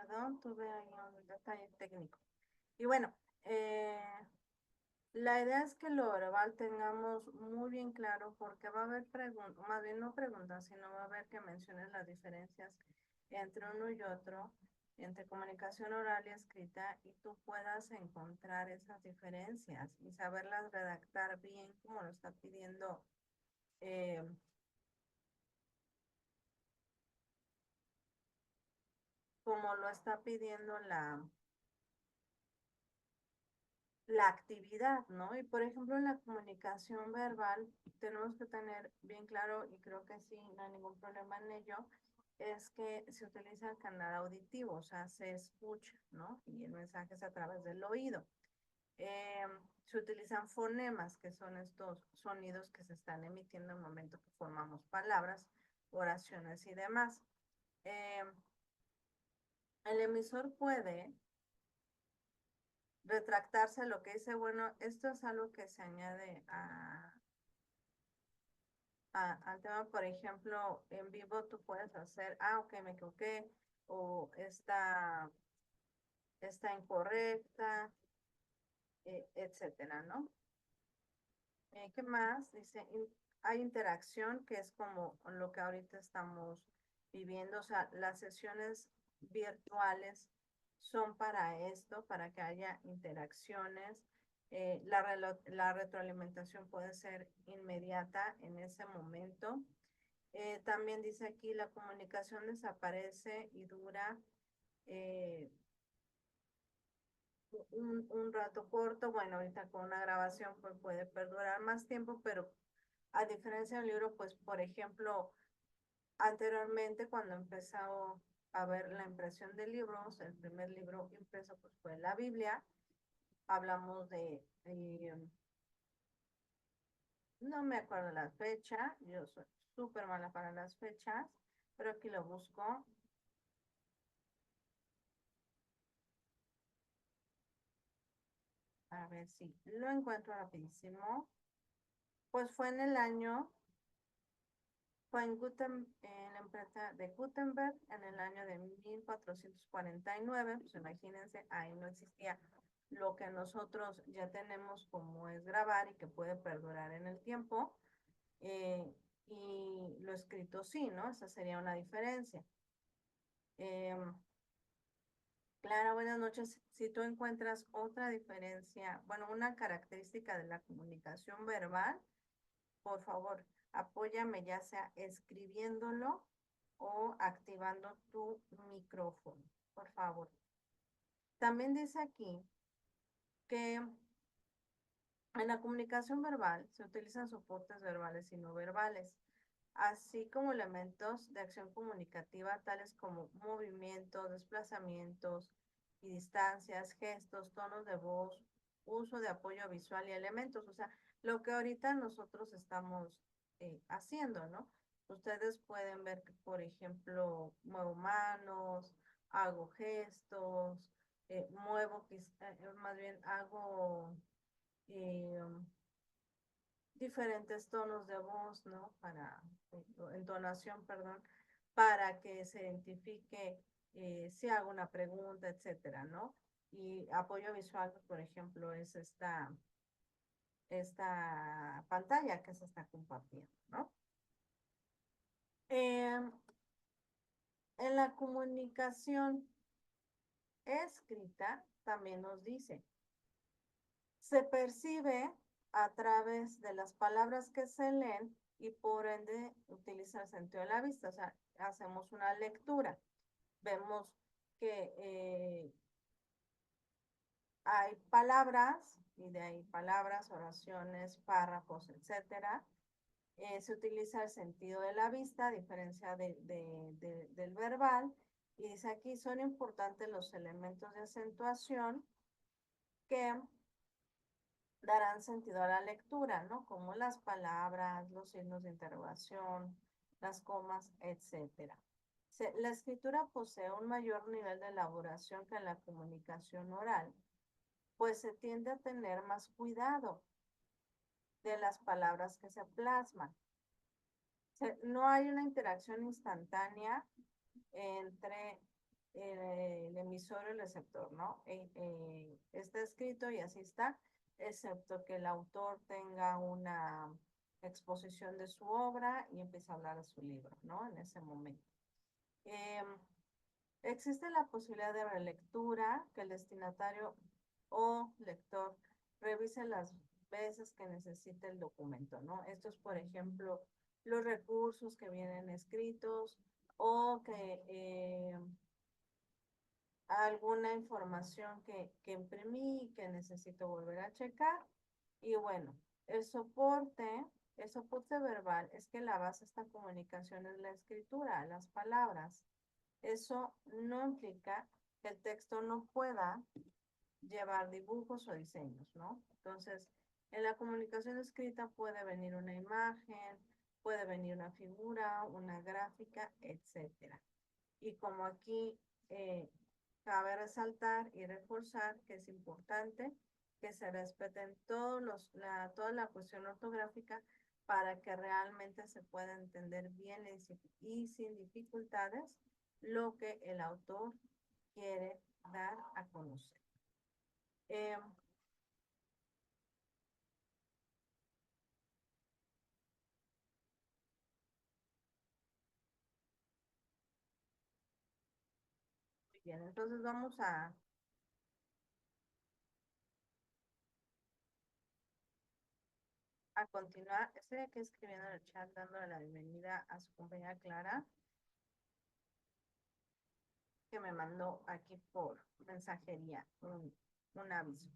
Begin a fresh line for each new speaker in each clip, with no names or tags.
Perdón, tuve ahí un detalle técnico. Y bueno, la idea es que lo verbal tengamos muy bien claro porque va a haber preguntas, más bien no preguntas, sino va a haber que menciones las diferencias entre uno y otro, entre comunicación oral y escrita, y tú puedas encontrar esas diferencias y saberlas redactar bien como lo está pidiendo, eh, como lo está pidiendo la actividad, ¿no? Y por ejemplo, en la comunicación verbal tenemos que tener bien claro, y creo que sí, no hay ningún problema en ello, es que se utiliza el canal auditivo, o sea, se escucha, ¿no? Y el mensaje es a través del oído. Eh, Se utilizan fonemas, que son estos sonidos que se están emitiendo en el momento que formamos palabras, oraciones y demás. Eh, el emisor puede retractarse lo que dice, bueno, esto es algo que se añade al tema, por ejemplo, en vivo tú puedes hacer, ok, me equivoqué, o está incorrecta, etcétera, ¿no? ¿Qué más? Dice, hay interacción, que es como lo que ahorita estamos viviendo, o sea, las sesiones virtuales son para esto, para que haya interacciones. La retroalimentación puede ser inmediata en ese momento. También dice aquí, la comunicación desaparece y dura eh, un rato corto. Bueno, ahorita con una grabación pues puede perdurar más tiempo, pero a diferencia del libro, pues por ejemplo, anteriormente cuando empezó a ver la impresión de libros, el primer libro impreso pues fue la Biblia. Hablamos no me acuerdo la fecha, yo soy súper mala para las fechas, pero aquí lo busco. A ver si lo encuentro rapidísimo. Pues fue en el año, fue en la empresa de Gutenberg en el año de 1449. Pues imagínense, ahí no existía lo que nosotros ya tenemos como es grabar y que puede perdurar en el tiempo. Y lo escrito sí, ¿no? Esa sería una diferencia. Eh, Clara, buenas noches. Si tú encuentras otra diferencia, bueno, una característica de la comunicación verbal, por favor, apóyame ya sea escribiéndolo o activando tu micrófono, por favor. También dice aquí que en la comunicación verbal se utilizan soportes verbales y no verbales, así como elementos de acción comunicativa tales como movimientos, desplazamientos y distancias, gestos, tonos de voz, uso de apoyo visual y elementos. O sea, lo que ahorita nosotros estamos haciendo, ¿no? Ustedes pueden ver que, por ejemplo, muevo manos, hago gestos, más bien hago eh, diferentes tonos de voz, ¿no? Entonación, perdón, para que se identifique si hago una pregunta, etcétera, ¿no? Y apoyo visual, por ejemplo, es esta pantalla que se está compartiendo, ¿no? Eh, en la comunicación escrita también nos dice, se percibe a través de las palabras que se leen y por ende utiliza el sentido de la vista, o sea, hacemos una lectura, vemos que hay palabras y de ahí palabras, oraciones, párrafos, etcétera. Se utiliza el sentido de la vista a diferencia del verbal, y dice aquí son importantes los elementos de acentuación que darán sentido a la lectura, ¿no? Como las palabras, los signos de interrogación, las comas, etcétera. La escritura posee un mayor nivel de elaboración que la comunicación oral, pues se tiende a tener más cuidado de las palabras que se plasman. No hay una interacción instantánea entre el emisor y el receptor, ¿no? Está escrito y así está, excepto que el autor tenga una exposición de su obra y empieza a hablar de su libro, ¿no? En ese momento. Em, Existe la posibilidad de relectura, que el destinatario o lector revise las veces que necesite el documento, ¿no? Esto es, por ejemplo, los recursos que vienen escritos o que alguna información que imprimí y que necesito volver a checar. Y bueno, el soporte verbal es que la base de esta comunicación es la escritura, las palabras. Eso no implica que el texto no pueda llevar dibujos o diseños, ¿no? Entonces, en la comunicación escrita puede venir una imagen, puede venir una figura, una gráfica, etcétera. Y como aquí cabe resaltar y reforzar que es importante que se respeten toda la cuestión ortográfica para que realmente se pueda entender bien y sin dificultades lo que el autor quiere dar a conocer. Eh, Bien, entonces vamos a continuar. Estoy aquí escribiendo en el chat dándole la bienvenida a su compañera Clara, que me mandó aquí por mensajería un aviso.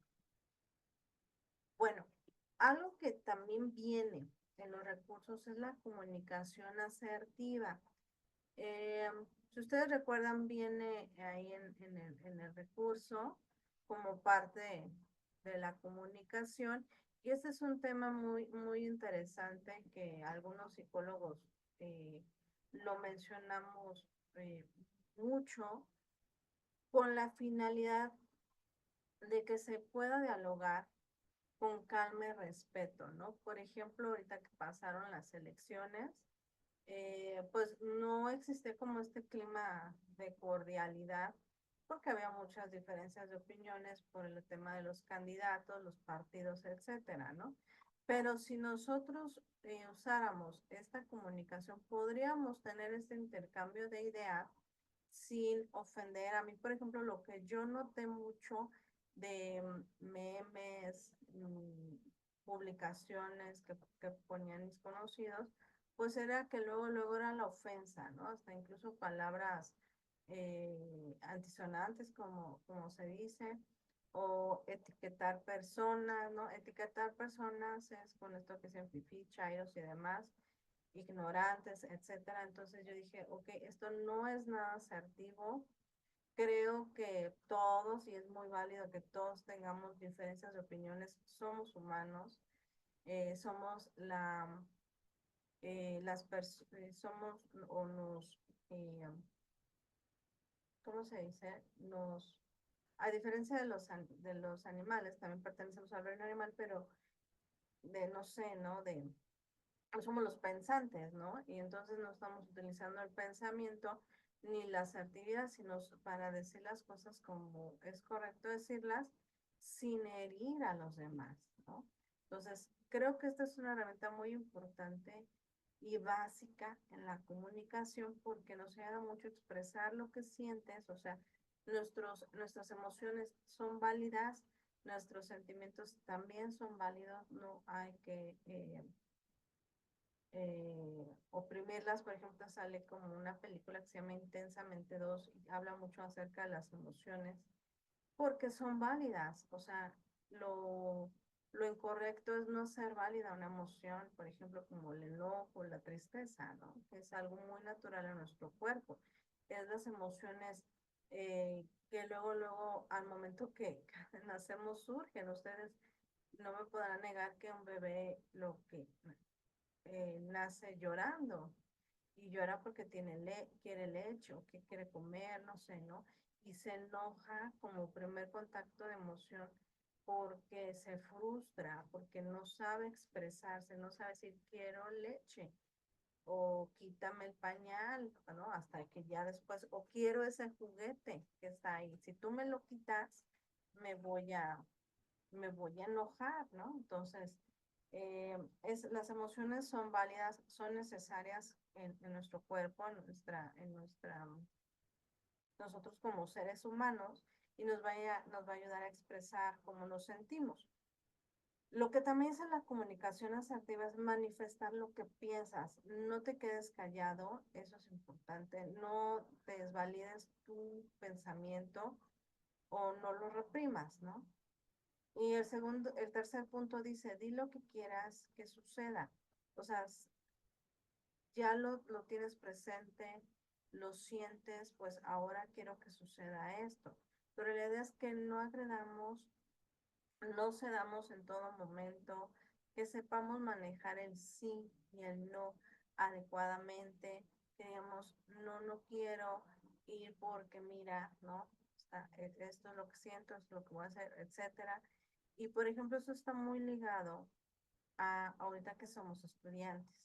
Bueno, algo que también viene en los recursos es la comunicación asertiva. Eh, si ustedes recuerdan, viene ahí en el recurso como parte de la comunicación. Y este es un tema muy interesante que algunos psicólogos lo mencionamos mucho con la finalidad de que se pueda dialogar con calma y respeto, ¿no? Por ejemplo, ahorita que pasaron las elecciones, pues no existe como este clima de cordialidad, porque había muchas diferencias de opiniones por el tema de los candidatos, los partidos, etcétera, ¿no? Pero si nosotros usáramos esta comunicación, podríamos tener este intercambio de ideas sin ofender. A mí, por ejemplo, lo que yo noté mucho de memes, publicaciones que ponían mis conocidos, pues era que luego era la ofensa, ¿no? Hasta incluso palabras antisonantes, como se dice, o etiquetar personas, ¿no? Etiquetar personas es con esto que se fifí, chairos y demás, ignorantes, etcétera. Entonces yo dije, ok, esto no es nada asertivo. Creo que todos, y es muy válido que todos tengamos diferencias de opiniones, somos humanos, somos somos o nos, ¿cómo se dice? A diferencia de de los animales, también pertenecemos al reino animal, pero no sé, ¿no? Pues somos los pensantes, ¿no? Y entonces no estamos utilizando el pensamiento ni la asertividad, sino para decir las cosas como es correcto decirlas sin herir a los demás, ¿no? Entonces, creo que esta es una herramienta muy importante y básica en la comunicación porque nos ayuda mucho a expresar lo que sientes, o sea, nuestras emociones son válidas, nuestros sentimientos también son válidos, no hay que oprimirlas. Por ejemplo, sale como una película que se llama Intensamente dos y habla mucho acerca de las emociones, porque son válidas. O sea, lo incorrecto es no ser válida una emoción, por ejemplo, como el enojo, la tristeza, ¿no? Es algo muy natural en nuestro cuerpo. Es las emociones que luego, al momento que nacemos, surgen. Ustedes no me podrán negar que un bebé lo que nace llorando y llora porque quiere leche o que quiere comer, no sé, ¿no? Y se enoja como primer contacto de emoción porque se frustra, porque no sabe expresarse, no sabe decir quiero leche o quítame el pañal, ¿no? Hasta que ya después, o quiero ese juguete que está ahí. Si tú me lo quitas, me voy a, me voy a enojar, ¿no? Entonces, las emociones son válidas, son necesarias en nuestro cuerpo, nosotros como seres humanos, y nos va a ayudar a expresar cómo nos sentimos. Lo que también es la comunicación asertiva es manifestar lo que piensas. No te quedes callado, eso es importante. No desvalides tu pensamiento o no lo reprimas, ¿no? Y el tercer punto dice, di lo que quieras que suceda. O sea, ya lo tienes presente, lo sientes, pues ahora quiero que suceda esto. Pero la idea es que no agredamos, no cedamos en todo momento, que sepamos manejar el sí y el no adecuadamente, que digamos, no, no quiero ir porque mira, ¿no? Esto es lo que siento, esto es lo que voy a hacer, etcétera. Y por ejemplo, eso está muy ligado a ahorita que somos estudiantes.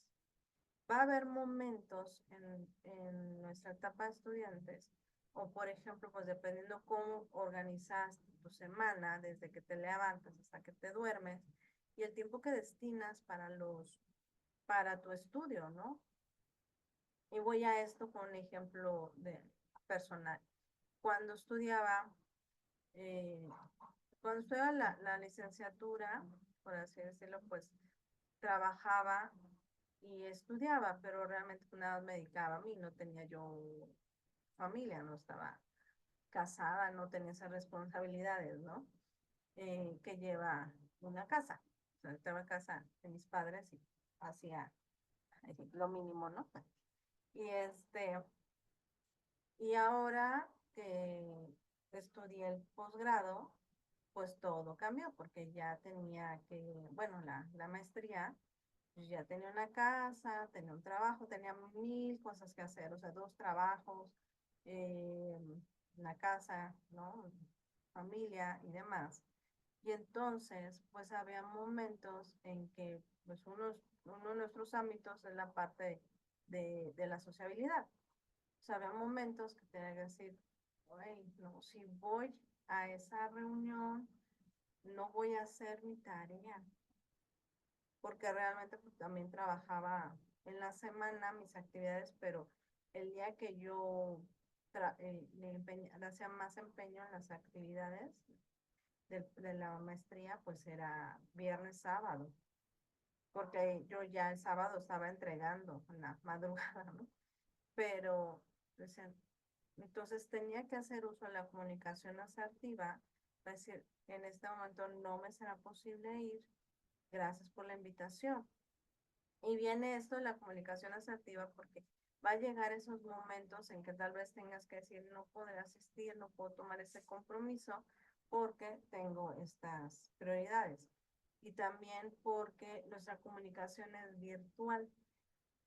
Va a haber momentos en nuestra etapa de estudiantes, o por ejemplo, pues dependiendo cómo organizaste tu semana, desde que te levantas hasta que te duermes, y el tiempo que destinas para tu estudio, ¿no? Y voy a esto con un ejemplo personal. Cuando estudiaba, eh, cuando estudiaba la licenciatura, por así decirlo, pues trabajaba y estudiaba, pero realmente pues, nada más me dedicaba a mí, no tenía yo familia, no estaba casada, no tenía esas responsabilidades, ¿no? Que lleva una casa. O sea, estaba en casa de mis padres y hacía lo mínimo, ¿no? Y y ahora que estudié el posgrado, pues todo cambió porque ya tenía que, bueno, la maestría pues ya tenía una casa, tenía un trabajo, tenía mil cosas que hacer, o sea, dos trabajos, eh, una casa, ¿no? Familia y demás. Y entonces, pues había momentos en que, pues uno de nuestros ámbitos es la parte de la sociabilidad. O sea, había momentos que tenía que decir, "Ay, no, si voy a esa reunión, no voy a hacer mi tarea, porque realmente pues, también trabajaba en la semana mis actividades, pero el día que yo le hacía más empeño en las actividades de la maestría, pues era viernes, sábado, porque yo ya el sábado estaba entregando en la madrugada, ¿no? Pero, decían, entonces tenía que hacer uso de la comunicación asertiva, es decir, en este momento no me será posible ir, gracias por la invitación. Y viene esto de la comunicación asertiva porque va a llegar esos momentos en que tal vez tengas que decir, no podré asistir, no puedo tomar ese compromiso porque tengo estas prioridades. Y también porque nuestra comunicación es virtual,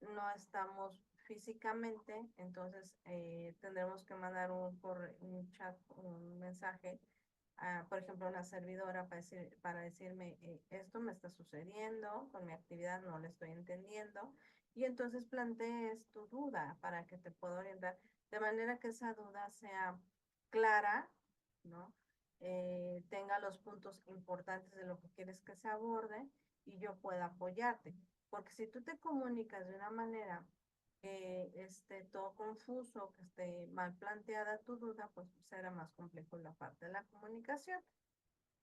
no estamos físicamente, entonces tendremos que mandar un chat, un mensaje por ejemplo, una servidora para decirme, esto me está sucediendo, con mi actividad no lo estoy entendiendo, y entonces plantees tu duda para que te pueda orientar, de manera que esa duda sea clara, ¿no? Tenga los puntos importantes de lo que quieres que se aborde y yo pueda apoyarte. Porque si tú te comunicas de una manera que esté todo confuso, que esté mal planteada tu duda, pues será más complejo la parte de la comunicación.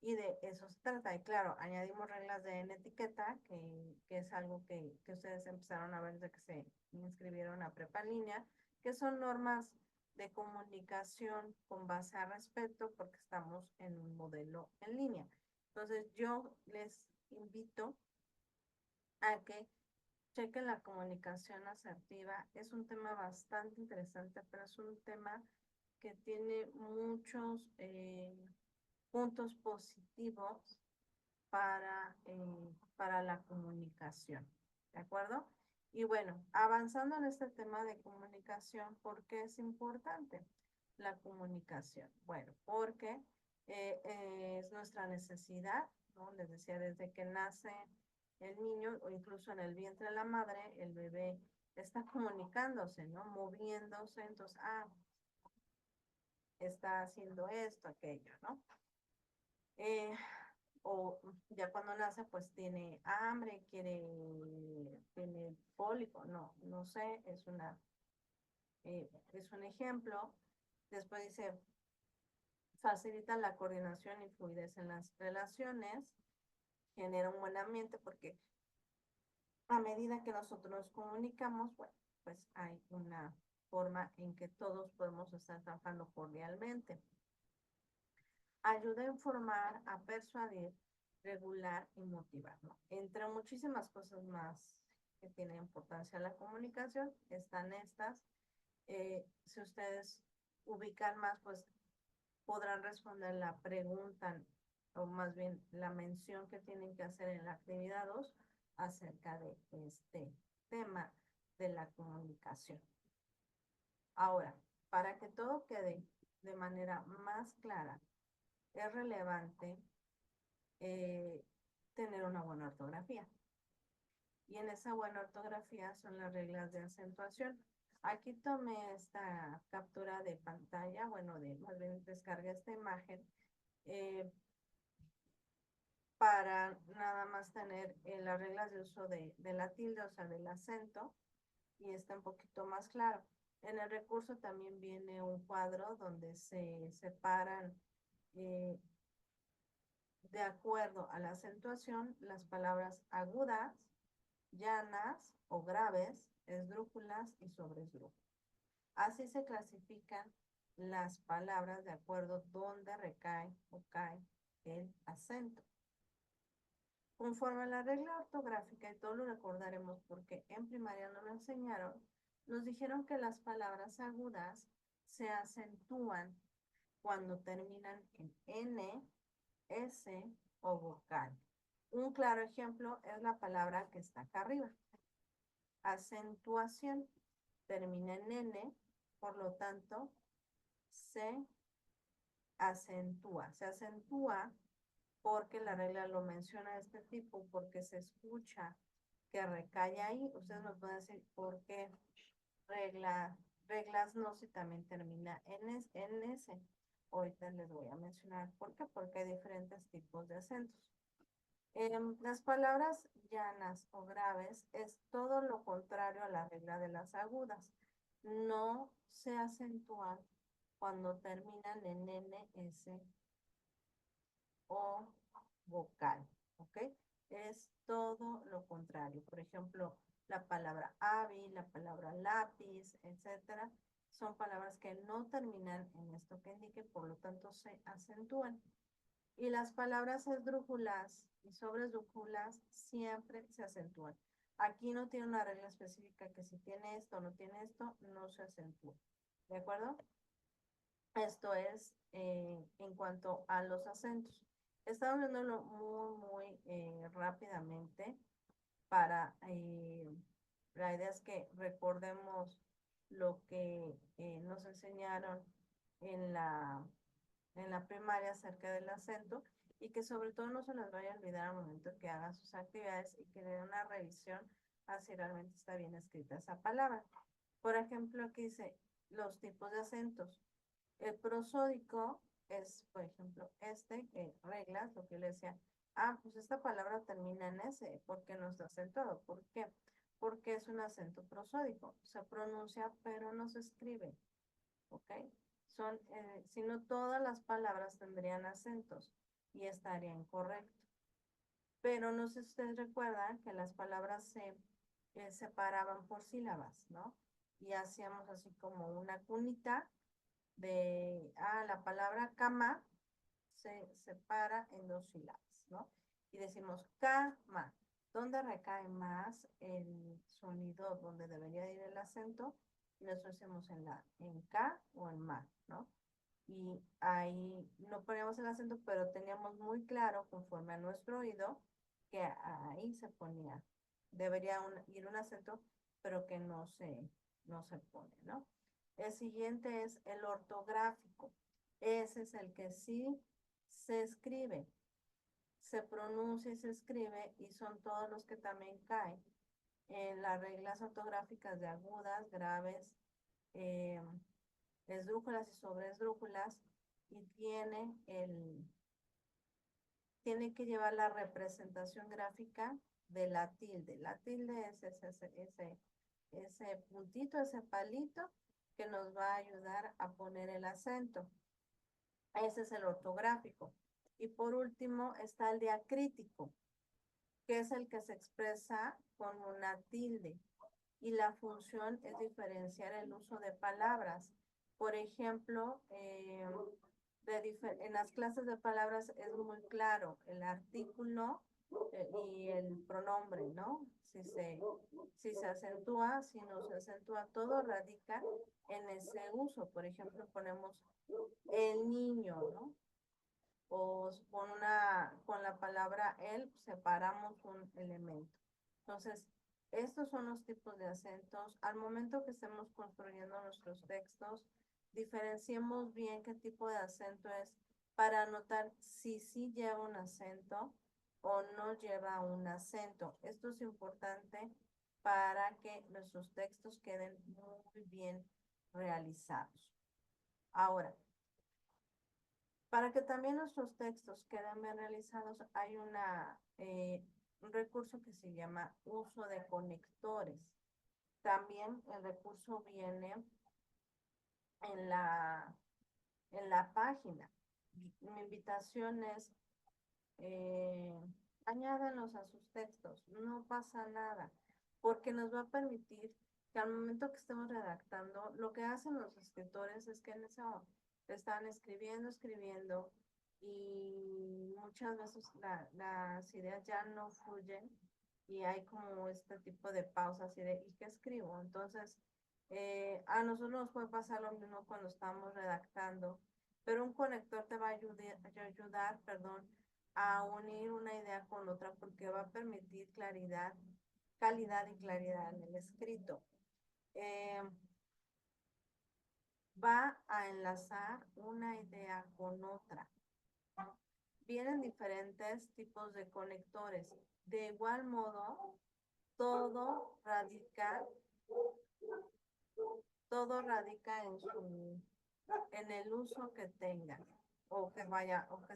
Y de eso se trata. Y claro, añadimos reglas de etiqueta, que es algo que ustedes empezaron a ver desde que se inscribieron a prepa en línea, que son normas de comunicación con base a respeto, porque estamos en un modelo en línea. Entonces, yo les invito a que chequen la comunicación asertiva. Es un tema bastante interesante, pero es un tema que tiene muchos puntos positivos para la comunicación. ¿De acuerdo? Y bueno, avanzando en este tema de comunicación, ¿por qué es importante la comunicación? Bueno, porque es nuestra necesidad, ¿no? Les decía, desde que nace el niño o incluso en el vientre de la madre, el bebé está comunicándose, ¿no? Moviéndose, entonces, está haciendo esto, aquello, ¿no? Eh, o ya cuando nace, pues tiene hambre, tiene cólico, no sé, es un ejemplo. Después dice, facilita la coordinación y fluidez en las relaciones, genera un buen ambiente porque a medida que nosotros nos comunicamos, bueno, pues hay una forma en que todos podemos estar trabajando cordialmente. Ayuda a informar, a persuadir, regular y motivar, ¿no? Entre muchísimas cosas más que tienen importancia en la comunicación, están estas. Si ustedes ubican más, pues podrán responder la pregunta o más bien la mención que tienen que hacer en la actividad 2 acerca de este tema de la comunicación. Ahora, para que todo quede de manera más clara, es relevante tener una buena ortografía. Y en esa buena ortografía son las reglas de acentuación. Aquí tomé esta captura de pantalla, bueno, más bien descargué esta imagen para nada más tener las reglas de uso de la tilde, o sea, del acento, y está un poquito más claro. En el recurso también viene un cuadro donde se separan de acuerdo a la acentuación las palabras agudas, llanas o graves, esdrújulas y sobresdrújulas. Así se clasifican las palabras de acuerdo donde recae o cae el acento. Conforme a la regla ortográfica, y todo lo recordaremos porque en primaria nos lo enseñaron, nos dijeron que las palabras agudas se acentúan cuando terminan en N, S o vocal. Un claro ejemplo es la palabra que está acá arriba. Acentuación termina en N, por lo tanto, se acentúa. Se acentúa porque la regla lo menciona de este tipo, porque se escucha que recae ahí. Ustedes me pueden decir por qué reglas no si también termina en S. Ahorita les voy a mencionar por qué, porque hay diferentes tipos de acentos. Las palabras llanas o graves es todo lo contrario a la regla de las agudas. No se acentúan cuando terminan en N, S o vocal, ¿ok? Es todo lo contrario. Por ejemplo, la palabra hábil, la palabra lápiz, etcétera, son palabras que no terminan en esto que indique, por lo tanto se acentúan. Y las palabras esdrújulas y sobresdrújulas siempre se acentúan. Aquí no tiene una regla específica que si tiene esto o no tiene esto, no se acentúa. ¿De acuerdo? Esto es en cuanto a los acentos. Estamos viéndolo muy rápidamente para, la idea es que recordemos lo que nos enseñaron en la primaria acerca del acento y que sobre todo no se les vaya a olvidar al momento que hagan sus actividades y que den una revisión a si realmente está bien escrita esa palabra. Por ejemplo, aquí dice los tipos de acentos. El prosódico es, por ejemplo, reglas, lo que le decía, pues esta palabra termina en S, ¿por qué no está acentuado? ¿Por qué? Porque es un acento prosódico, se pronuncia pero no se escribe, ¿ok? Si no todas las palabras tendrían acentos y estarían correctos. Pero no sé si ustedes recuerdan que las palabras se separaban por sílabas, ¿no? Y hacíamos así como una cunita la palabra cama se separa en dos sílabas, ¿no? Y decimos cama. ¿Dónde recae más el sonido donde debería ir el acento? Y nosotros decimos en K o en ma, ¿no? Y ahí no poníamos el acento, pero teníamos muy claro, conforme a nuestro oído, que ahí se ponía. Debería ir un acento, pero que no se pone, ¿no? El siguiente es el ortográfico. Ese es el que sí se escribe, se pronuncia y se escribe, y son todos los que también caen las reglas ortográficas de agudas, graves, eh, esdrújulas y sobreesdrújulas, y tiene que llevar la representación gráfica de la tilde. La tilde es ese puntito, ese palito que nos va a ayudar a poner el acento. Ese es el ortográfico. Y por último está el diacrítico, que es el que se expresa con una tilde. Y la función es diferenciar el uso de palabras. Por ejemplo, en las clases de palabras es muy claro el artículo y el pronombre, ¿no? Si se acentúa, si no se acentúa, todo radica en ese uso. Por ejemplo, ponemos el niño, ¿no? O con la palabra el separamos un elemento. Entonces, estos son los tipos de acentos. Al momento que estemos construyendo nuestros textos, diferenciemos bien qué tipo de acento es para notar si sí lleva un acento o no lleva un acento. Esto es importante para que nuestros textos queden muy bien realizados. Ahora, para que también nuestros textos queden bien realizados, hay un recurso que se llama uso de conectores. También el recurso viene en la página. Mi invitación es, añádanlos a sus textos, no pasa nada, porque nos va a permitir que al momento que estemos redactando, lo que hacen los escritores es que en eso están escribiendo, y muchas veces las ideas ya no fluyen y hay como este tipo de pausas ¿y qué escribo? Entonces, a nosotros nos puede pasar lo mismo cuando estamos redactando, pero un conector te va a ayudar, perdón, a unir una idea con otra porque va a permitir calidad y claridad en el escrito. Eh, Va a enlazar una idea con otra. Vienen diferentes tipos de conectores. De igual modo, todo radica, todo radica en el uso que tenga o que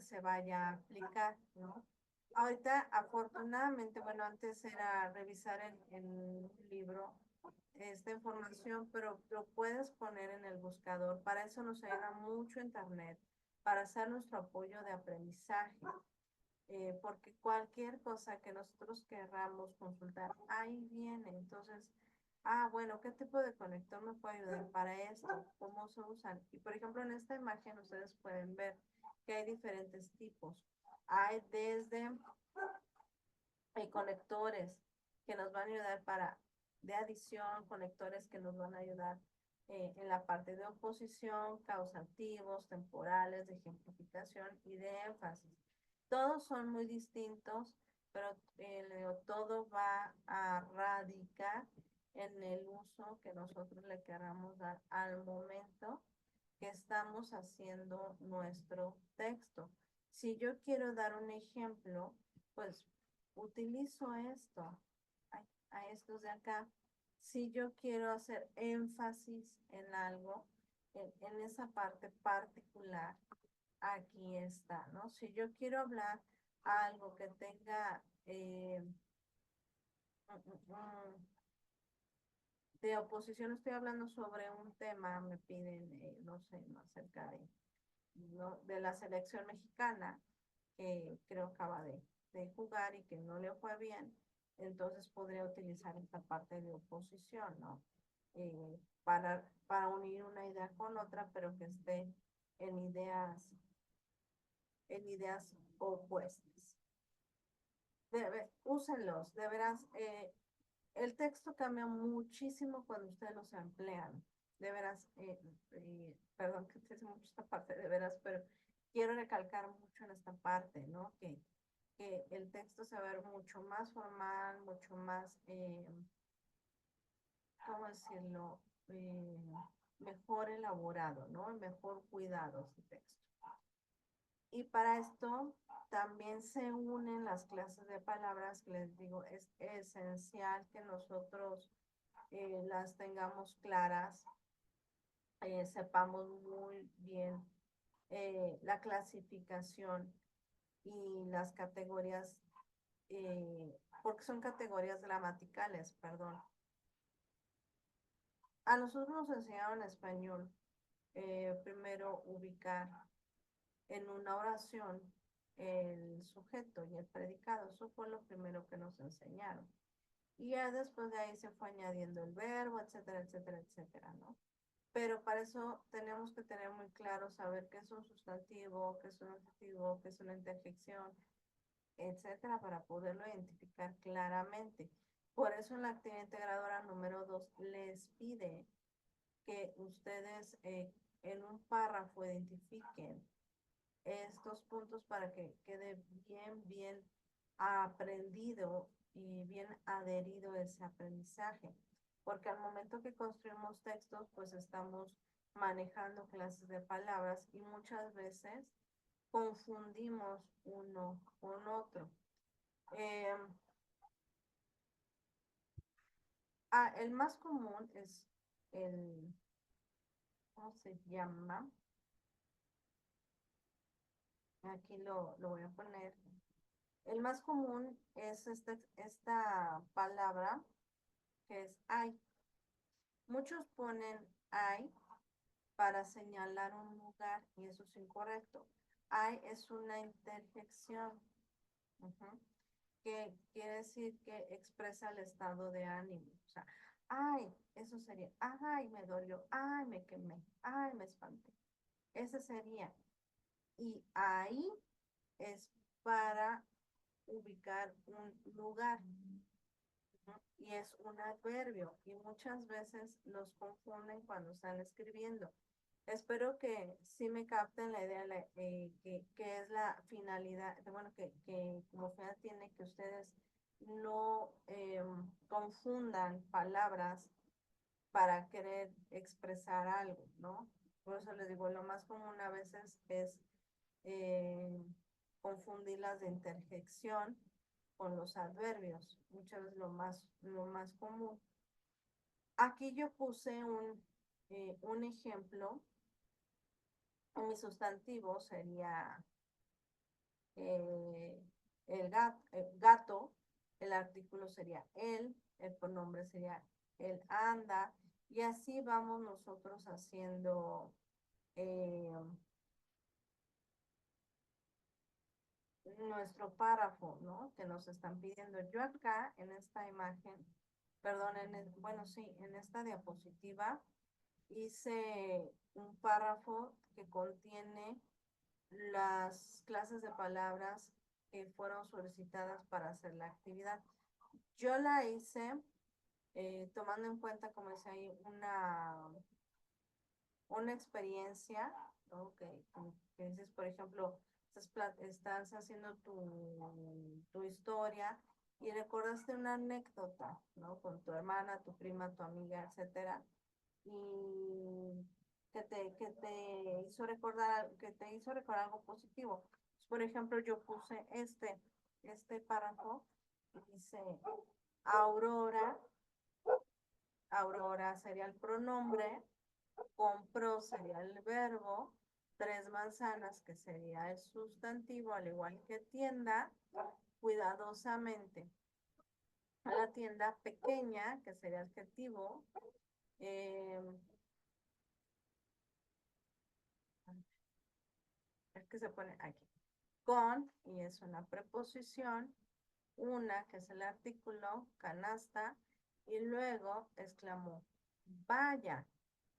se vaya a aplicar, ¿no? Ahorita, afortunadamente, bueno, antes era revisar en un libro esta información, pero lo puedes poner en el buscador. Para eso nos ayuda mucho Internet, para hacer nuestro apoyo de aprendizaje, porque cualquier cosa que nosotros querramos consultar, ahí viene. Entonces, bueno, ¿qué tipo de conector me puede ayudar para esto? ¿Cómo se usan? Y por ejemplo, en esta imagen ustedes pueden ver que hay diferentes tipos. Hay desde conectores que nos van a ayudar de adición, conectores que nos van a ayudar en la parte de oposición, causativos, temporales, de ejemplificación y de énfasis. Todos son muy distintos, pero todo va a radicar en el uso que nosotros le queramos dar al momento que estamos haciendo nuestro texto. Si yo quiero dar un ejemplo, pues utilizo a estos de acá. Si yo quiero hacer énfasis en algo, en esa parte particular, aquí está, ¿no? Si yo quiero hablar algo que tenga de oposición, estoy hablando sobre un tema, me piden, no sé, no, acerca ¿no? de la selección mexicana, que creo acaba de jugar y que no le fue bien, entonces podría utilizar esta parte de oposición, ¿no? Para unir una idea con otra, pero que esté en ideas opuestas. Úsenlos, de veras. El texto cambia muchísimo cuando ustedes los emplean. De veras, perdón que te mucho esta parte, de veras, pero quiero recalcar mucho en esta parte, ¿no? Que el texto se va a ver mucho más formal, mucho más, ¿cómo decirlo? Mejor elaborado, ¿no? Mejor cuidado ese texto. Y para esto también se unen las clases de palabras, que les digo, es esencial que nosotros las tengamos claras, sepamos muy bien la clasificación y las categorías, porque son categorías gramaticales, perdón. A nosotros nos enseñaron en español, primero ubicar en una oración el sujeto y el predicado. Eso fue lo primero que nos enseñaron. Y ya después de ahí se fue añadiendo el verbo, etcétera, etcétera, etcétera, ¿no? Pero para eso tenemos que tener muy claro saber qué es un sustantivo, qué es un adjetivo, qué es una interjección, etcétera, para poderlo identificar claramente. Por eso en la actividad integradora número 2 les pide que ustedes en un párrafo identifiquen estos puntos para que quede bien aprendido y bien adherido ese aprendizaje. Porque al momento que construimos textos, pues estamos manejando clases de palabras y muchas veces confundimos uno con otro. Eh, el más común es el, ¿cómo se llama? Aquí lo voy a poner. El más común es esta palabra que es hay. Muchos ponen hay para señalar un lugar y eso es incorrecto. Hay es una interjección, ujú, que quiere decir que expresa el estado de ánimo. O sea, ay, eso sería, ay, me dolió, ay, me quemé, ay, me espanté. Ese sería. Y ahí es para ubicar un lugar, ¿no? Y es un adverbio y muchas veces los confunden cuando están escribiendo. Espero que sí me capten la idea, que es la finalidad, bueno, que como final tiene que ustedes no confundan palabras para querer expresar algo, ¿no? Por eso les digo, lo más común a veces es eh, confundir las de interjección con los adverbios. Muchas veces lo más común. Aquí yo puse un ejemplo. Mi sustantivo sería eh, gato, el artículo sería el pronombre sería el anda, y así vamos nosotros haciendo eh, nuestro párrafo, ¿no? Que nos están pidiendo. Yo acá en esta imagen, perdón, bueno, sí, en esta diapositiva hice un párrafo que contiene las clases de palabras que fueron solicitadas para hacer la actividad. Yo la hice tomando en cuenta, como dice ahí, una experiencia, ¿no? Que dices, por ejemplo, estás haciendo tu historia y recordaste una anécdota, ¿no? Con tu hermana, tu prima, tu amiga, etcétera, y que te hizo recordar algo positivo. Por ejemplo, yo puse este párrafo y dice, Aurora, Aurora sería el pronombre, compró sería el verbo, tres manzanas, que sería el sustantivo, al igual que tienda, cuidadosamente. A la tienda pequeña, que sería adjetivo, eh, es que se pone aquí, con, y es una preposición, una, que es el artículo, canasta, y luego exclamó, vaya,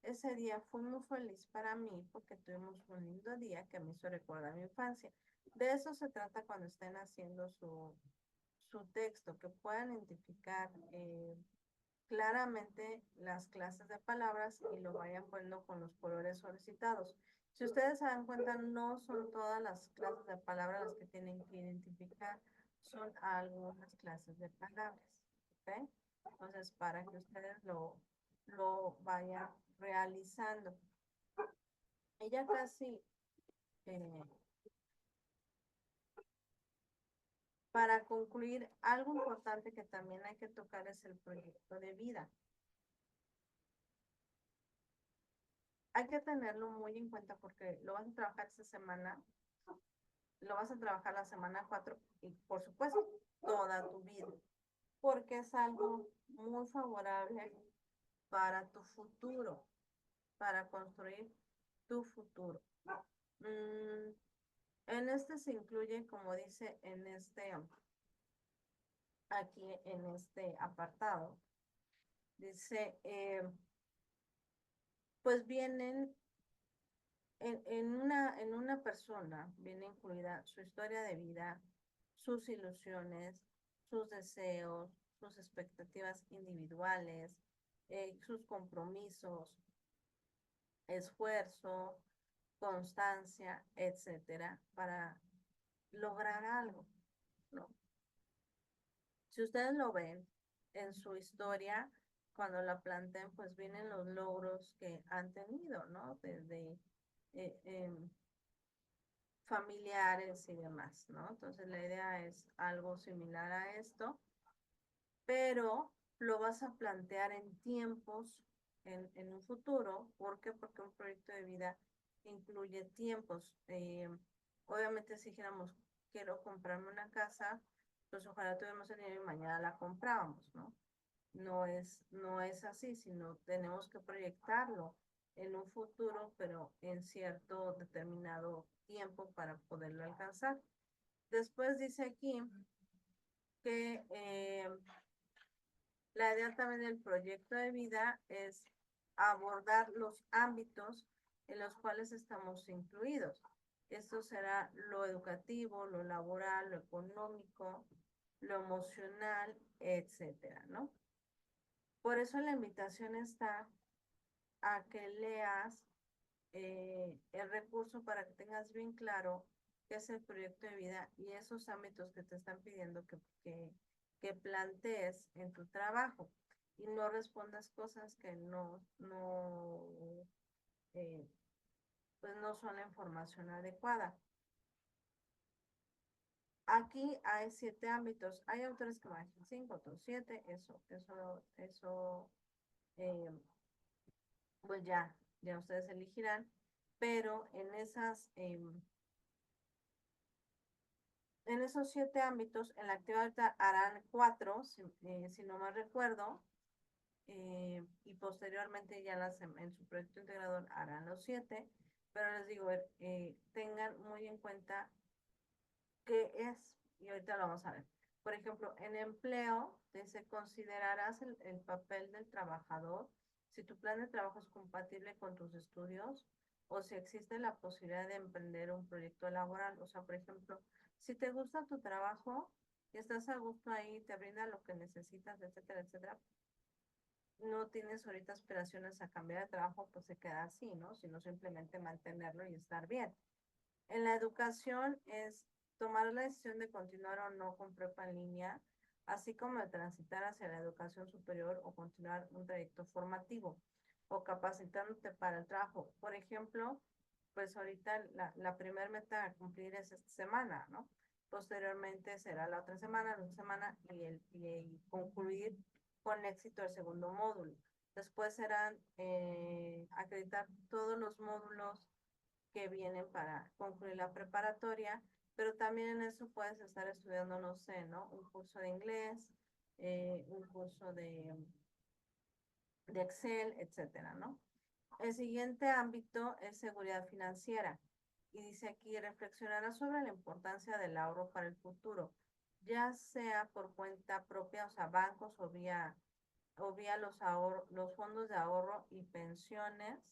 ese día fue muy feliz para mí porque tuvimos un lindo día que me hizo recordar mi infancia. De eso se trata cuando estén haciendo su texto, que puedan identificar claramente las clases de palabras y lo vayan poniendo con los colores solicitados. Si ustedes se dan cuenta, no son todas las clases de palabras las que tienen que identificar, son algunas clases de palabras. ¿Ok? Entonces, para que ustedes lo vayan realizando. Ella casi eh, Para concluir, algo importante que también hay que tocar es el proyecto de vida. Hay que tenerlo muy en cuenta porque lo vas a trabajar esta semana, lo vas a trabajar la semana 4 y por supuesto toda tu vida, porque es algo muy favorable para tu futuro, para construir tu futuro. En este se incluye, como dice en aquí en este apartado, dice, pues vienen en una persona, viene incluida su historia de vida, sus ilusiones, sus deseos, sus expectativas individuales, sus compromisos, esfuerzo, constancia, etcétera, para lograr algo, ¿no? Si ustedes lo ven en su historia, cuando la planteen, pues vienen los logros que han tenido, ¿no? Desde em, familiares y demás, ¿no? Entonces la idea es algo similar a esto, pero lo vas a plantear en tiempos, en un futuro. ¿Por qué? Porque un proyecto de vida incluye tiempos. Obviamente si dijéramos, quiero comprarme una casa, pues ojalá tuviéramos el dinero y mañana la comprábamos, ¿no? No es así, sino tenemos que proyectarlo en un futuro, pero en cierto determinado tiempo para poderlo alcanzar. Después dice aquí que la idea también del proyecto de vida es abordar los ámbitos en los cuales estamos incluidos. Esto será lo educativo, lo laboral, lo económico, lo emocional, etcétera, ¿no? Por eso la invitación está a que leas el recurso para que tengas bien claro qué es el proyecto de vida y esos ámbitos que te están pidiendo que plantees en tu trabajo y no respondas cosas que eh, pues no son la información adecuada. Aquí hay 7 ámbitos. Hay autores que manejan 5, otros 7. Eh, pues ya ustedes elegirán. Pero en esos 7 ámbitos, en la actividad harán 4, si no mal recuerdo, y posteriormente ya en su proyecto integrador harán los 7, pero les digo, tengan muy en cuenta qué es, y ahorita lo vamos a ver. Por ejemplo, en empleo, se considerarás el papel del trabajador, si tu plan de trabajo es compatible con tus estudios o si existe la posibilidad de emprender un proyecto laboral. O sea, por ejemplo, si te gusta tu trabajo y estás a gusto ahí, te brinda lo que necesitas, etcétera, etcétera, no tienes ahorita aspiraciones a cambiar de trabajo, pues se queda así, ¿no? Sino simplemente mantenerlo y estar bien. En la educación es tomar la decisión de continuar o no con prepa en línea, así como de transitar hacia la educación superior o continuar un trayecto formativo o capacitándote para el trabajo. Por ejemplo, pues ahorita la primera meta a cumplir es esta semana, ¿no? Posteriormente será la otra semana y concluir con éxito el segundo módulo. Después serán acreditar todos los módulos que vienen para concluir la preparatoria, pero también en eso puedes estar estudiando, no sé, ¿no? Un curso de inglés, un curso de Excel, etcétera, ¿no? El siguiente ámbito es seguridad financiera. Y dice aquí, reflexionará sobre la importancia del ahorro para el futuro, ya sea por cuenta propia, o sea, bancos o vía los fondos de ahorro y pensiones,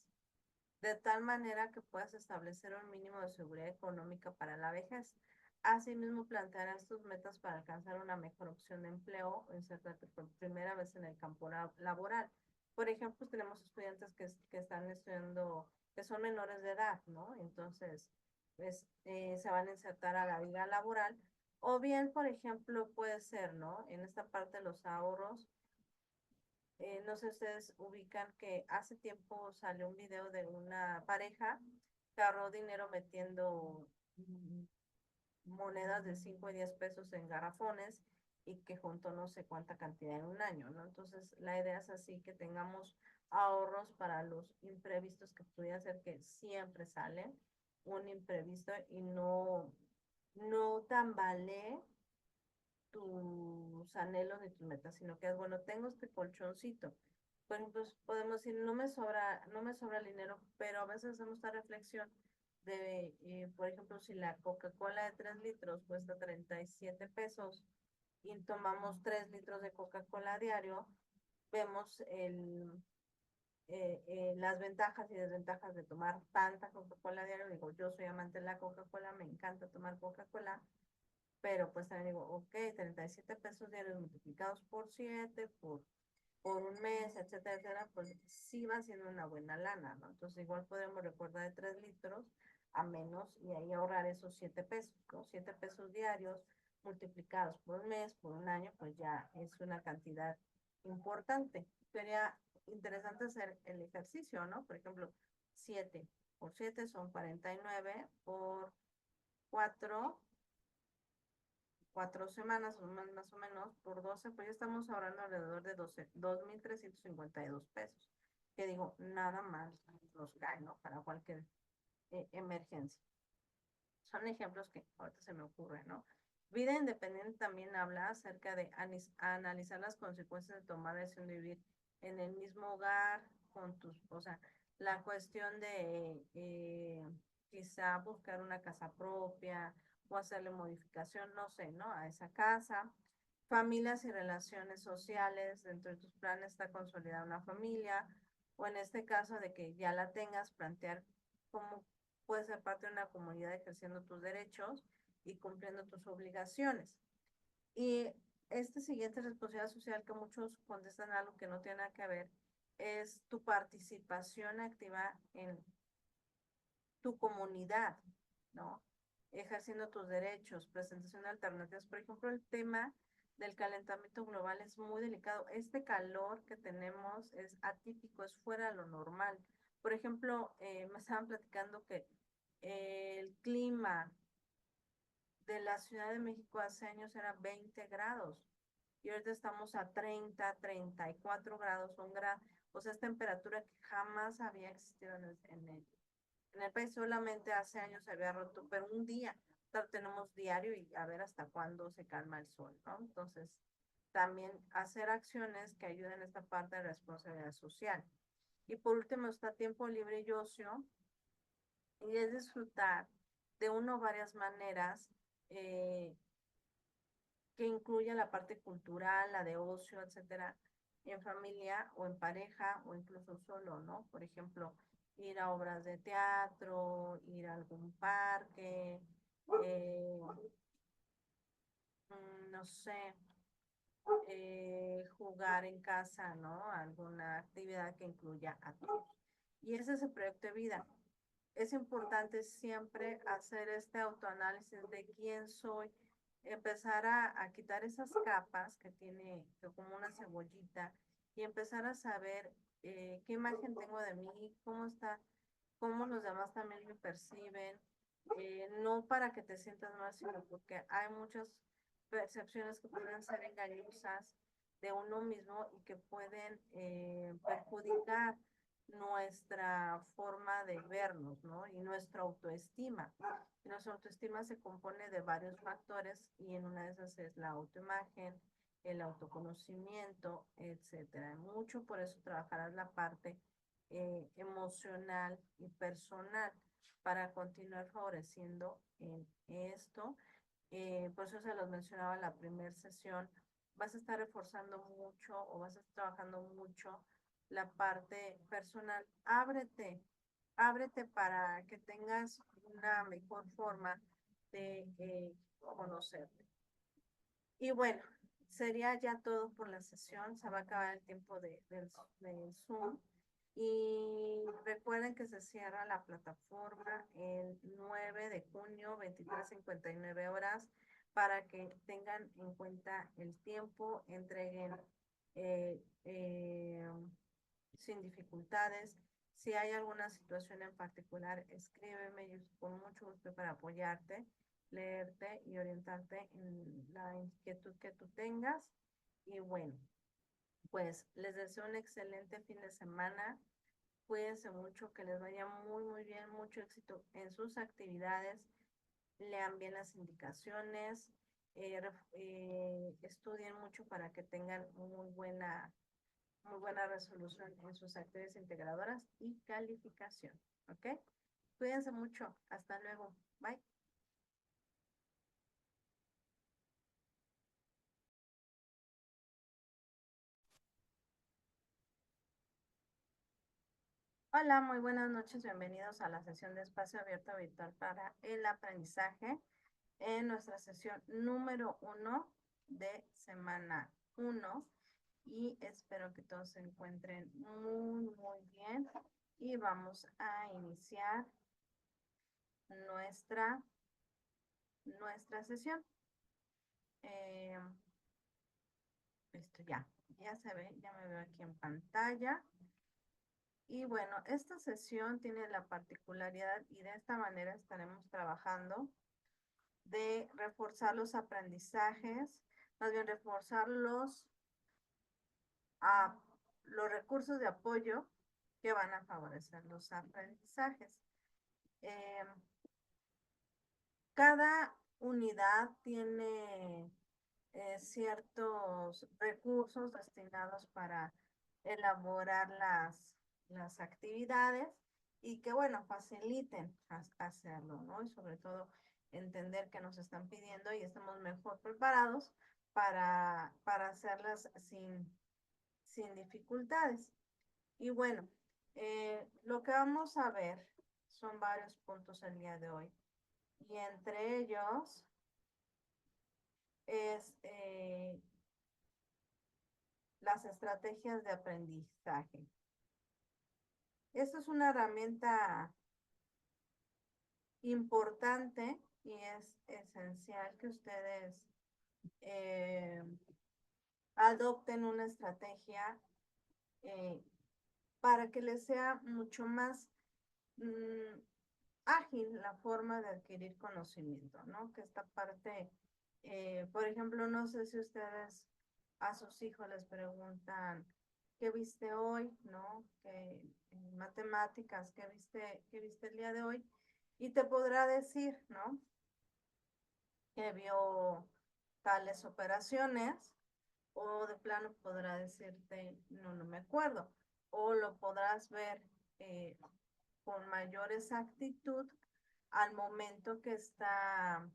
de tal manera que puedas establecer un mínimo de seguridad económica para la vejez. Asimismo, plantearás tus metas para alcanzar una mejor opción de empleo o insertarte por primera vez en el campo laboral. Por ejemplo, tenemos estudiantes que están estudiando, que son menores de edad, ¿no? Entonces, pues, se van a insertar a la vida laboral. O bien, por ejemplo, puede ser, ¿no? En esta parte de los ahorros, no sé si ustedes ubican que hace tiempo salió un video de una pareja que ahorró dinero metiendo monedas de 5 y 10 pesos en garrafones y que juntó no sé cuánta cantidad en un año, ¿no? Entonces, la idea es así que tengamos ahorros para los imprevistos que pudiera ser que siempre salen, un imprevisto y no tambalee tus anhelos ni tus metas, sino que es bueno, tengo este colchoncito. Por ejemplo, podemos decir, no me sobra el dinero, pero a veces hacemos esta reflexión de, por ejemplo, si la Coca-Cola de 3 litros cuesta 37 pesos y tomamos 3 litros de Coca-Cola diario, vemos las ventajas y desventajas de tomar tanta Coca-Cola diario. Digo, yo soy amante de la Coca-Cola, me encanta tomar Coca-Cola, pero pues también digo, ok, 37 pesos diarios multiplicados por 7 por un mes, etcétera, etcétera, pues sí va siendo una buena lana, ¿no? Entonces igual podemos recordar de 3 litros a menos y ahí ahorrar esos 7 pesos, ¿no? 7 pesos diarios multiplicados por un mes, por un año, pues ya es una cantidad importante. Sería interesante hacer el ejercicio, ¿no? Por ejemplo, 7 por 7 son 49, por 4 4 semanas más o menos, por 12 pues ya estamos ahorrando alrededor de 2,352 pesos. Que digo, nada más nos cae, ¿no? Para cualquier emergencia. Son ejemplos que ahorita se me ocurren, ¿no? Vida Independiente también habla acerca de analizar las consecuencias de tomar la decisión de vivir en el mismo hogar con o sea, la cuestión de quizá buscar una casa propia o hacerle modificación, no sé, ¿no? A esa casa. Familias y relaciones sociales, dentro de tus planes está consolidar una familia, o en este caso de que ya la tengas, plantear cómo puedes ser parte de una comunidad ejerciendo tus derechos y cumpliendo tus obligaciones. Y este siguiente responsabilidad social que muchos contestan algo que no tiene nada que ver es tu participación activa en tu comunidad, ¿no? Ejerciendo tus derechos, presentación de alternativas. Por ejemplo, el tema del calentamiento global es muy delicado. Este calor que tenemos es atípico, es fuera de lo normal. Por ejemplo, me estaban platicando que el clima de la Ciudad de México hace años era 20 grados y ahorita estamos a 30, 34 grados, o sea, es temperatura que jamás había existido en el país. Solamente hace años se había roto, pero un día tenemos diario y a ver hasta cuándo se calma el sol, ¿no? Entonces, también hacer acciones que ayuden a esta parte de responsabilidad social. Y por último está tiempo libre y ocio, y es disfrutar de una o varias maneras eh, que incluya la parte cultural, la de ocio, etcétera, en familia o en pareja o incluso solo, ¿no? Por ejemplo, ir a obras de teatro, ir a algún parque, eh, no sé, jugar en casa, ¿no? Alguna actividad que incluya a todos. Y ese es el proyecto de vida. Es importante siempre hacer este autoanálisis de quién soy, empezar a quitar esas capas que tiene que como una cebollita y empezar a saber qué imagen tengo de mí, cómo está, cómo los demás también me perciben, no para que te sientas mal, sino porque hay muchas percepciones que pueden ser engañosas de uno mismo y que pueden perjudicar nuestra forma de vernos, ¿no? Y nuestra autoestima. Y nuestra autoestima se compone de varios factores y en una de esas es la autoimagen, el autoconocimiento, etcétera. Mucho por eso trabajarás la parte emocional y personal para continuar favoreciendo en esto. Por eso se los mencionaba en la primera sesión, vas a estar reforzando mucho o vas a estar trabajando mucho la parte personal. Ábrete para que tengas una mejor forma de conocerte. Y bueno, sería ya todo por la sesión. Se va a acabar el tiempo del Zoom. Y recuerden que se cierra la plataforma el 9 de junio, 23:59 horas, para que tengan en cuenta el tiempo, entreguen eh, eh, sin dificultades. Si hay alguna situación en particular, escríbeme, yo con mucho gusto para apoyarte. leerte y orientarte en la inquietud que tú tengas. Y bueno, pues les deseo un excelente fin de semana. Cuídense mucho, que les vaya muy, muy bien, mucho éxito en sus actividades. Lean bien las indicaciones, estudien mucho para que tengan muy buena resolución en sus actividades integradoras y calificación. ¿Ok? Cuídense mucho. Hasta luego. Bye. Hola, muy buenas noches. Bienvenidos a la sesión de espacio abierto virtual para el aprendizaje en nuestra sesión número 1 de semana 1 y espero que todos se encuentren muy, muy bien y vamos a iniciar nuestra, nuestra sesión. Eh, Listo, ya se ve, ya me veo aquí en pantalla. Y bueno, esta sesión tiene la particularidad y de esta manera estaremos trabajando de reforzar los aprendizajes, más bien reforzar a los recursos de apoyo que van a favorecer los aprendizajes. Eh, Cada unidad tiene ciertos recursos destinados para elaborar las actividades y que, bueno, faciliten hacerlo, ¿no? Y sobre todo entender que nos están pidiendo y estamos mejor preparados para hacerlas sin dificultades. Y bueno, lo que vamos a ver son varios puntos el día de hoy. Y entre ellos es las estrategias de aprendizaje. Esto es una herramienta importante y es esencial que ustedes eh, adopten una estrategia eh, para que les sea mucho más ágil la forma de adquirir conocimiento, ¿no? Que esta parte, por ejemplo, no sé si ustedes a sus hijos les preguntan, ¿qué viste hoy? ¿No? Que en matemáticas, qué viste el día de hoy? Y te podrá decir, ¿no? Que vio tales operaciones, o de plano podrá decirte, no, no me acuerdo, o lo podrás ver eh, con mayor exactitud al momento que está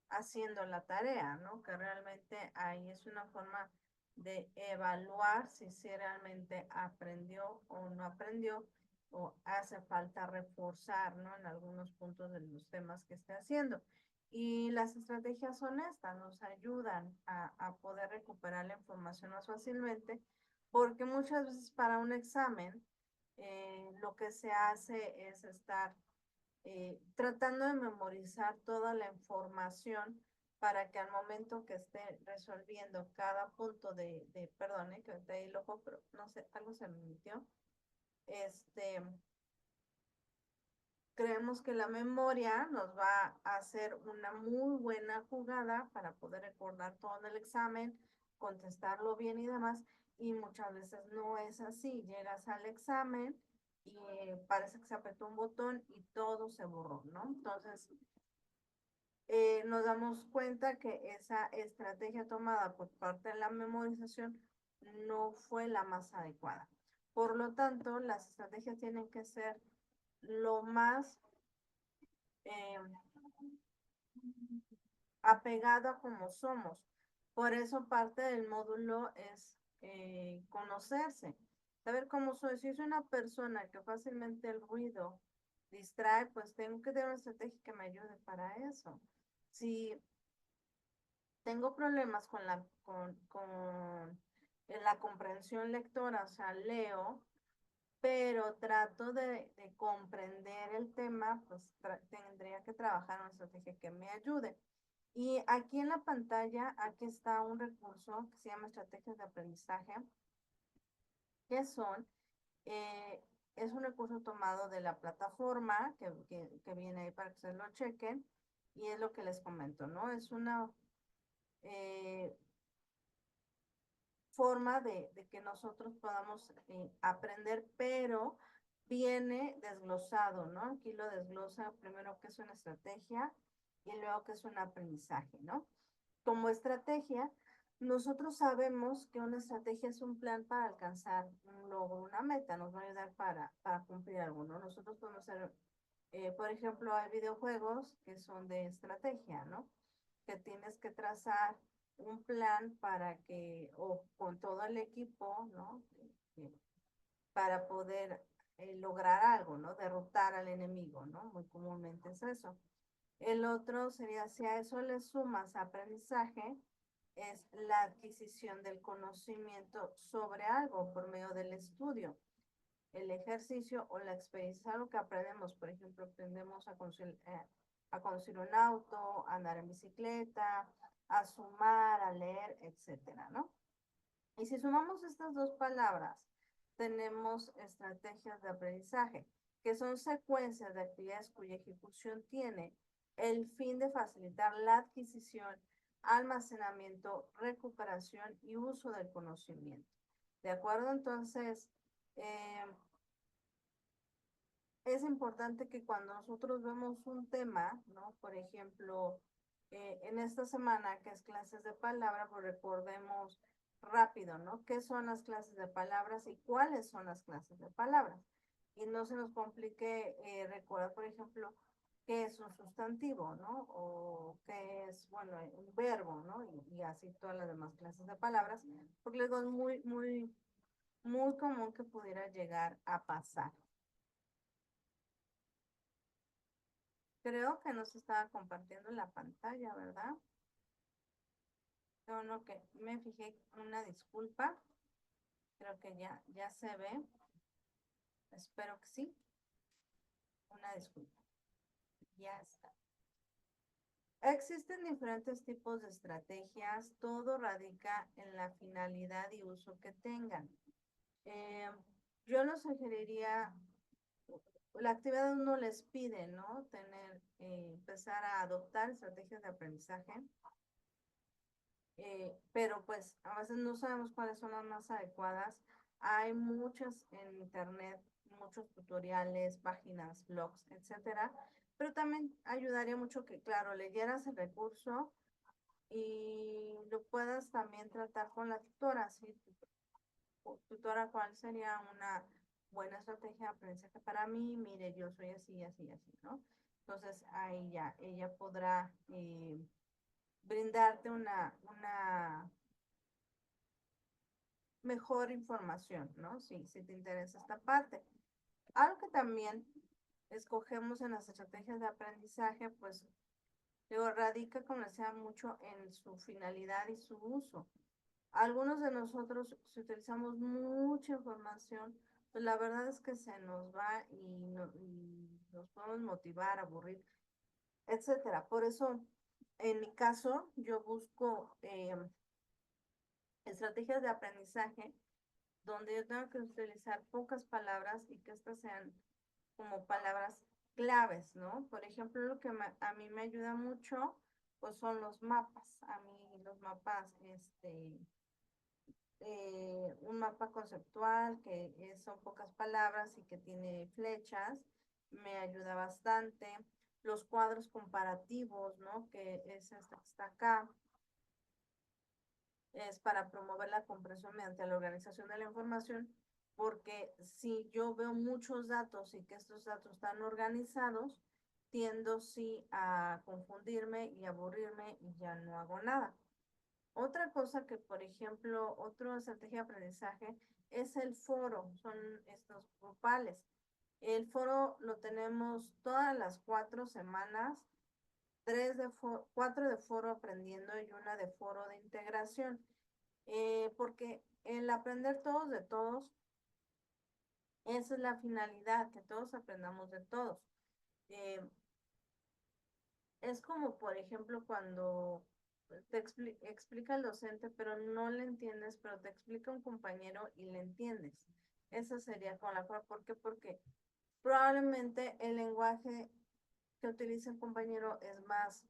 haciendo la tarea, ¿no? Que realmente ahí es una forma de evaluar si realmente aprendió o no aprendió o hace falta reforzar, ¿no? En algunos puntos de los temas que esté haciendo. Y las estrategias son estas, nos ayudan a poder recuperar la información más fácilmente, porque muchas veces para un examen lo que se hace es estar tratando de memorizar toda la información para que al momento que esté resolviendo cada punto perdón, que ahorita ahí el ojo, pero no sé, algo se me metió, este, creemos que la memoria nos va a hacer una muy buena jugada para poder recordar todo el examen, contestarlo bien y demás, y muchas veces no es así. Llegas al examen y parece que se apretó un botón y todo se borró, ¿no? Entonces, nos damos cuenta que esa estrategia tomada por parte de la memorización no fue la más adecuada. Por lo tanto, las estrategias tienen que ser lo más eh, apegado a como somos. Por eso parte del módulo es conocerse, saber cómo soy. Si soy una persona que fácilmente el ruido distrae, pues tengo que tener una estrategia que me ayude para eso. Si tengo problemas con la comprensión lectora, o sea, leo, pero trato de comprender el tema, pues tendría que trabajar una estrategia que me ayude. Y aquí en la pantalla, aquí está un recurso que se llama estrategias de aprendizaje, que son, eh, es un recurso tomado de la plataforma que viene ahí para que se lo chequen. Y es lo que les comento, ¿no? Es una eh, forma de que nosotros podamos aprender, pero viene desglosado, ¿no? Aquí lo desglosa primero que es una estrategia y luego que es un aprendizaje, ¿no? Como estrategia, nosotros sabemos que una estrategia es un plan para alcanzar un logro, una meta, nos va a ayudar para cumplir algo, ¿no? Nosotros podemos hacer, por ejemplo, hay videojuegos que son de estrategia, ¿no? Que tienes que trazar un plan para que, o con todo el equipo, ¿no? Para poder lograr algo, ¿no? Derrotar al enemigo, ¿no? Muy comúnmente es eso. El otro sería, si a eso le sumas aprendizaje, es la adquisición del conocimiento sobre algo por medio del estudio, el ejercicio o la experiencia, algo que aprendemos, por ejemplo, aprendemos a conducir un auto, a andar en bicicleta, a sumar, a leer, etcétera, ¿no? Y si sumamos estas dos palabras, tenemos estrategias de aprendizaje, que son secuencias de actividades cuya ejecución tiene el fin de facilitar la adquisición, almacenamiento, recuperación y uso del conocimiento. ¿De acuerdo? Entonces, eh, es importante que cuando nosotros vemos un tema, ¿no? Por ejemplo, en esta semana que es clases de palabra, pues recordemos rápido, ¿no? ¿Qué son las clases de palabras y cuáles son las clases de palabras? Y no se nos complique recordar, por ejemplo, qué es un sustantivo, ¿no? O qué es, bueno, un verbo, ¿no? Y así todas las demás clases de palabras, porque luego es muy común que pudiera llegar a pasar. Creo que no se estaba compartiendo la pantalla, ¿verdad? No, no, que me fijé, una disculpa. Creo que ya se ve. Espero que sí. Una disculpa. Ya está. Existen diferentes tipos de estrategias. Todo radica en la finalidad y uso que tengan. Eh, yo los sugeriría, la actividad uno les pide, ¿no? Empezar a adoptar estrategias de aprendizaje. Pero pues a veces no sabemos cuáles son las más adecuadas. Hay muchas en internet, muchos tutoriales, páginas, blogs, etcétera. Pero también ayudaría mucho que, claro, leyeras el recurso y lo puedas también tratar con la tutora, ¿sí? Tutora, ¿cuál sería una buena estrategia de aprendizaje para mí? Mire, yo soy así, así, así, ¿no? Entonces ahí ya, ella podrá brindarte una mejor información, ¿no? Si te interesa esta parte. Algo que también escogemos en las estrategias de aprendizaje, pues, digo, radica, como decía, mucho en su finalidad y su uso. Algunos de nosotros, si utilizamos mucha información, pues la verdad es que se nos va y nos podemos motivar, aburrir, etcétera. Por eso, en mi caso, yo busco estrategias de aprendizaje donde yo tengo que utilizar pocas palabras y que estas sean como palabras claves, ¿no? Por ejemplo, lo que a mí me ayuda mucho, pues son los mapas. A mí los mapas, un mapa conceptual que son pocas palabras y que tiene flechas, me ayuda bastante. Los cuadros comparativos, ¿no? Que es esta que está acá, es para promover la comprensión mediante la organización de la información, porque si yo veo muchos datos y que estos datos están organizados, tiendo sí a confundirme y aburrirme y ya no hago nada. Otra cosa que, por ejemplo, otra estrategia de aprendizaje es el foro, son estos grupales. El foro lo tenemos todas las 4 semanas, 4 de foro aprendiendo y una de foro de integración. Porque el aprender todos de todos, esa es la finalidad, que todos aprendamos de todos. Eh, es como, por ejemplo, cuando explica el docente, pero no le entiendes, pero te explica un compañero y le entiendes. Esa sería con la forma. ¿Por qué? Porque probablemente el lenguaje que utiliza el compañero es más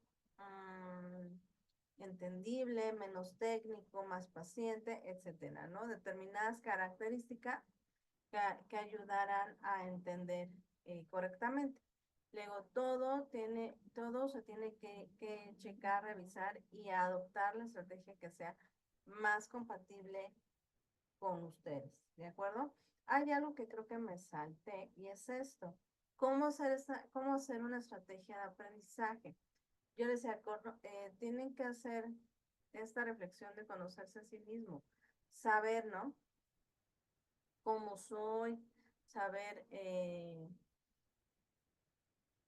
entendible, menos técnico, más paciente, etcétera, ¿no? Determinadas características que ayudarán a entender correctamente. Luego, todo se tiene que checar, revisar y adoptar la estrategia que sea más compatible con ustedes, ¿de acuerdo? Hay algo que creo que me salté y es esto. Cómo hacer una estrategia de aprendizaje? Yo les decía, tienen que hacer esta reflexión de conocerse a sí mismo, saber, ¿no? Cómo soy, saber qué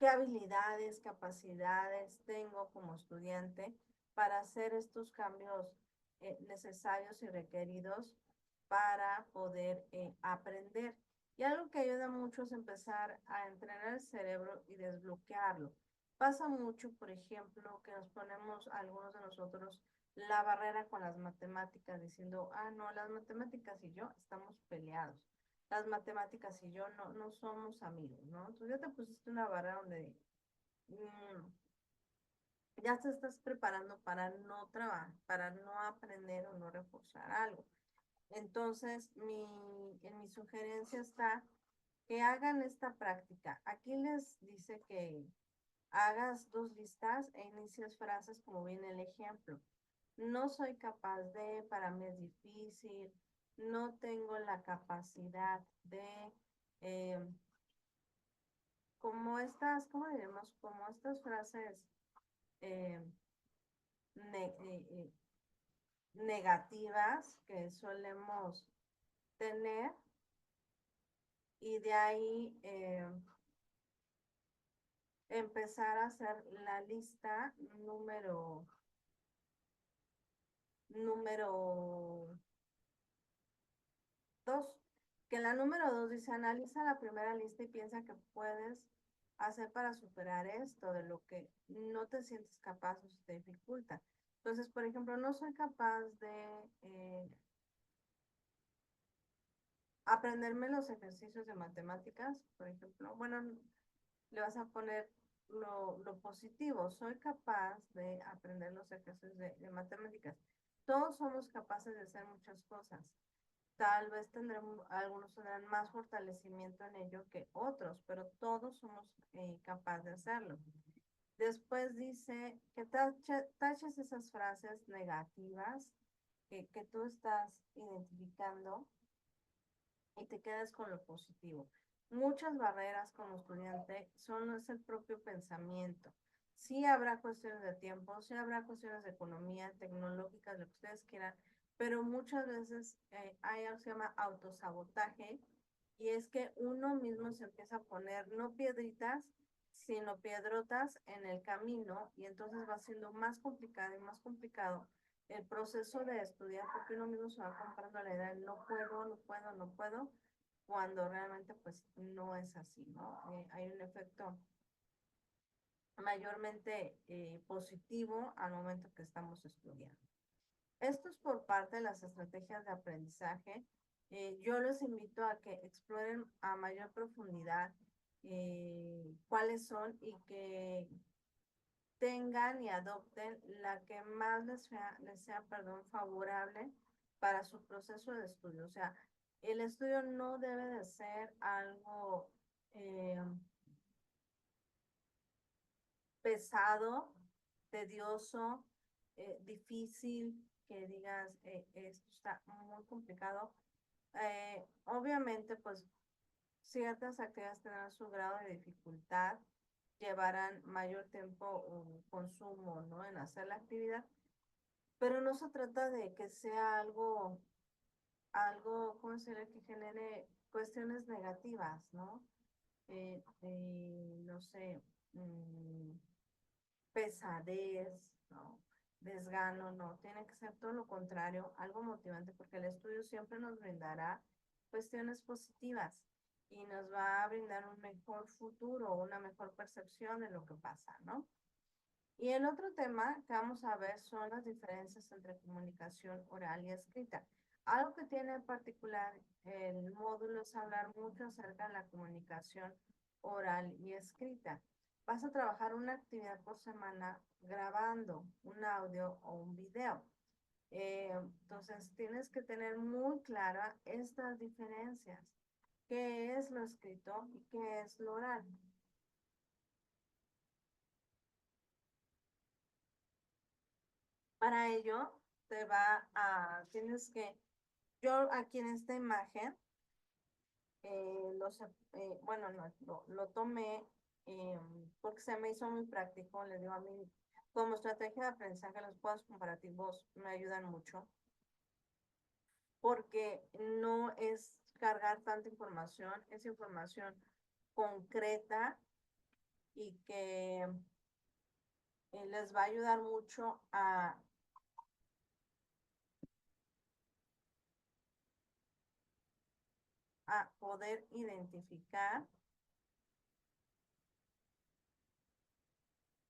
habilidades, capacidades tengo como estudiante para hacer estos cambios necesarios y requeridos para poder aprender. Y algo que ayuda mucho es empezar a entrenar el cerebro y desbloquearlo. Pasa mucho, por ejemplo, que nos ponemos algunos de nosotros la barrera con las matemáticas, diciendo, ah, no, las matemáticas y yo estamos peleados. Las matemáticas y yo no somos amigos, ¿no? Entonces ya te pusiste una barrera donde ya te estás preparando para no trabajar, para no aprender o no reforzar algo. Entonces, en mi sugerencia está que hagan esta práctica. Aquí les dice que hagas dos listas e inicies frases como viene el ejemplo. No soy capaz de, para mí es difícil, no tengo la capacidad de, eh, como estas, ¿cómo diremos? Como estas frases eh, ne- eh, eh, negativas que solemos tener y de ahí empezar a hacer la lista número 2, que la número 2 dice, analiza la primera lista y piensa que puedes hacer para superar esto, de lo que no te sientes capaz o se te dificulta. Entonces, por ejemplo, no soy capaz de aprenderme los ejercicios de matemáticas, por ejemplo. Bueno, le vas a poner lo positivo. Soy capaz de aprender los ejercicios de matemáticas. Todos somos capaces de hacer muchas cosas. Tal vez algunos tendrán más fortalecimiento en ello que otros, pero todos somos capaces de hacerlo. Después dice que taches esas frases negativas que tú estás identificando y te quedas con lo positivo. Muchas barreras como estudiante es el propio pensamiento. Sí habrá cuestiones de tiempo, sí habrá cuestiones de economía, tecnológicas, lo que ustedes quieran, pero muchas veces hay algo que se llama autosabotaje y es que uno mismo se empieza a poner no piedritas, sino piedrotas en el camino y entonces va siendo más complicado y más complicado el proceso de estudiar porque uno mismo se va comprando la idea de no puedo, no puedo, no puedo, cuando realmente pues no es así, ¿no? Hay un efecto mayormente positivo al momento que estamos estudiando. Esto es por parte de las estrategias de aprendizaje. Yo les invito a que exploren a mayor profundidad cuáles son y que tengan y adopten la que más les sea, perdón, favorable para su proceso de estudio. O sea, el estudio no debe de ser algo pesado, tedioso, difícil, que digas, esto está muy complicado. Obviamente, pues ciertas actividades tendrán su grado de dificultad, llevarán mayor tiempo o consumo, ¿no? En hacer la actividad, pero no se trata de que sea ¿cómo se dice? Que genere cuestiones negativas, ¿no? No sé, pesadez, ¿no? Desgano, no, tiene que ser todo lo contrario, algo motivante, porque el estudio siempre nos brindará cuestiones positivas y nos va a brindar un mejor futuro, una mejor percepción de lo que pasa, ¿no? Y el otro tema que vamos a ver son las diferencias entre comunicación oral y escrita. Algo que tiene en particular el módulo es hablar mucho acerca de la comunicación oral y escrita. vas a trabajar una actividad por semana grabando un audio o un video. Entonces, tienes que tener muy clara estas diferencias. ¿Qué es lo escrito y qué es lo oral? Para ello, tienes que, yo aquí en esta imagen, bueno, no, lo tomé eh, porque se me hizo muy práctico. Les digo a mí, como estrategia de aprendizaje, los cuadros comparativos me ayudan mucho porque no es cargar tanta información, es información concreta y que les va a ayudar mucho a poder identificar